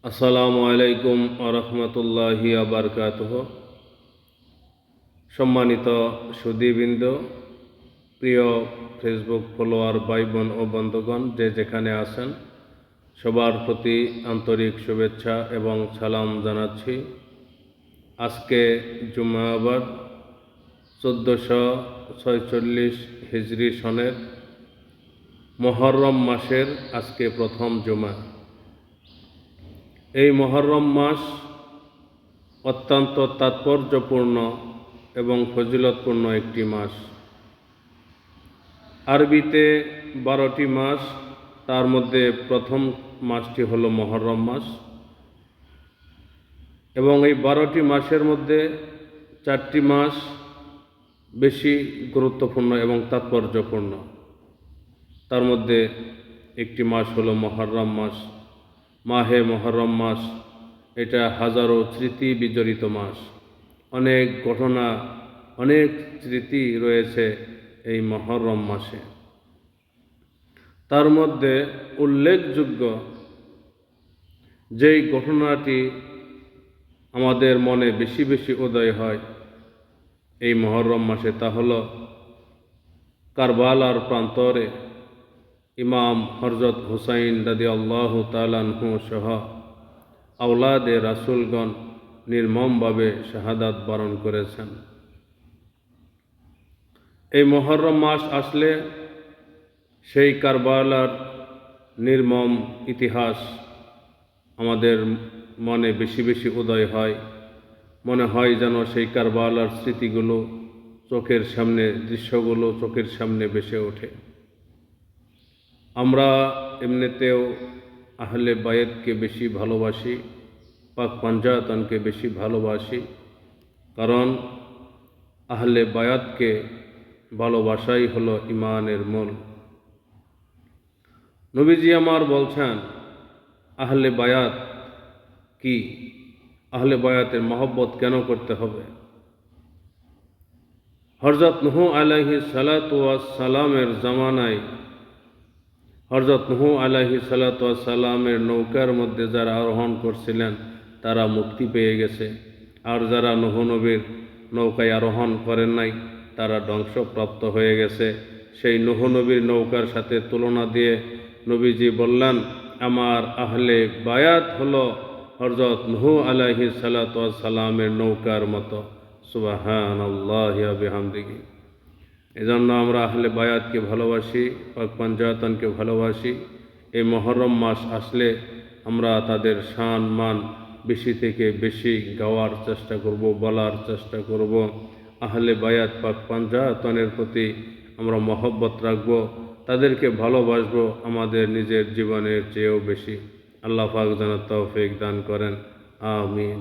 আসসালামু আলাইকুম আরহামতুল্লাহি আবরকাতুহ। সম্মানিত সুধীবৃন্দ, প্রিয় ফেসবুক ফলোয়ার ভাই বোন ও বন্ধুগণ, যে যেখানে আছেন সবার প্রতি আন্তরিক শুভেচ্ছা এবং সালাম জানাচ্ছি। আজকে জুমাবার 1446 হিজরি সনের মুহররম মাসের আজকে প্রথম জুমা। এই মুহররম মাস অত্যন্ত তাৎপর্যপূর্ণ এবং ফজিলতপূর্ণ একটি মাস। আরবিতে 12টি মাস, তার মধ্যে প্রথম মাসটি হলো মুহররম মাস, এবং এই 12টি মাসের মধ্যে 4টি মাস বেশি গুরুত্বপূর্ণ এবং তাৎপর্যপূর্ণ। তার মধ্যে একটি মাস হলো মুহররম মাস, মাহে মুহররম মাস। এটা হাজারো স্মৃতি বিজড়িত মাস। অনেক ঘটনা, অনেক স্মৃতি রয়েছে এই মুহররম মাসে। তার মধ্যে উল্লেখযোগ্য যেই ঘটনাটি আমাদের মনে বেশি বেশি উদয় হয় এই মুহররম মাসে, তা হলো কারবালার প্রান্তরে ইমাম হযরত হুসাইন রাদিয়াল্লাহু তাআলা আনহু সহ আওলাদে রাসূলগণ নির্মমভাবে শাহাদাত বরণ করেছেন। এই মুহররম মাস আসলে সেই কারবালার নির্মম ইতিহাস আমাদের মনে বেশি বেশি উদয় হয়। মনে হয় যেন সেই কারবালার স্মৃতিগুলো চোখের সামনে, দৃশ্যগুলো চোখের সামনে ভেসে ওঠে। আমরা এমনিতেও আহলে বায়াতকে বেশি ভালোবাসি, পাক পাঞ্জাতনকে বেশি ভালোবাসি, কারণ আহলে বায়াতকে ভালোবাসাই হলো ইমানের মূল। নবীজি আমার বলছেন, আহলে বায়াত কি? আহলে বায়াতের মহব্বত কেন করতে হবে? হযরত নূহ আলাইহিস সালাতু ওয়াস সালামের জামানায় হযরত নূহ আলাইহিস সালাতু ওয়াস সালামের নৌকার মধ্যে যারা আরোহণ করছিলেন তারা মুক্তি পেয়ে গেছে, আর যারা নূহ নবীর নৌকায় আরোহণ করেন নাই তারা ধ্বংসপ্রাপ্ত হয়ে গেছে। সেই নূহ নবীর নৌকার সাথে তুলনা দিয়ে নবীজি বললেন, আমার আহলে বায়াত হলো হযরত নূহ আলাইহিস সালাতু ওয়াস সালামের নৌকার মতো। সুবহানাল্লাহি ওয়া বিহামদিহি। এজন্য আমরা আহলে বায়াতকে ভালোবাসি, পাক পাঞ্জাতনকে ভালোবাসি। এই মুহররম মাস আসলে আমরা তাদের শান মান বেশি থেকে বেশি গাওয়ার চেষ্টা করব, বলার চেষ্টা করব। আহলে বায়াত পাক পাঞ্জাতনের প্রতি আমরা মহব্বত রাখব, তাদেরকে ভালোবাসবো আমাদের নিজের জীবনের চেয়েও বেশি। আল্লাহ পাক যেন তৌফিক দান করেন। আমিন।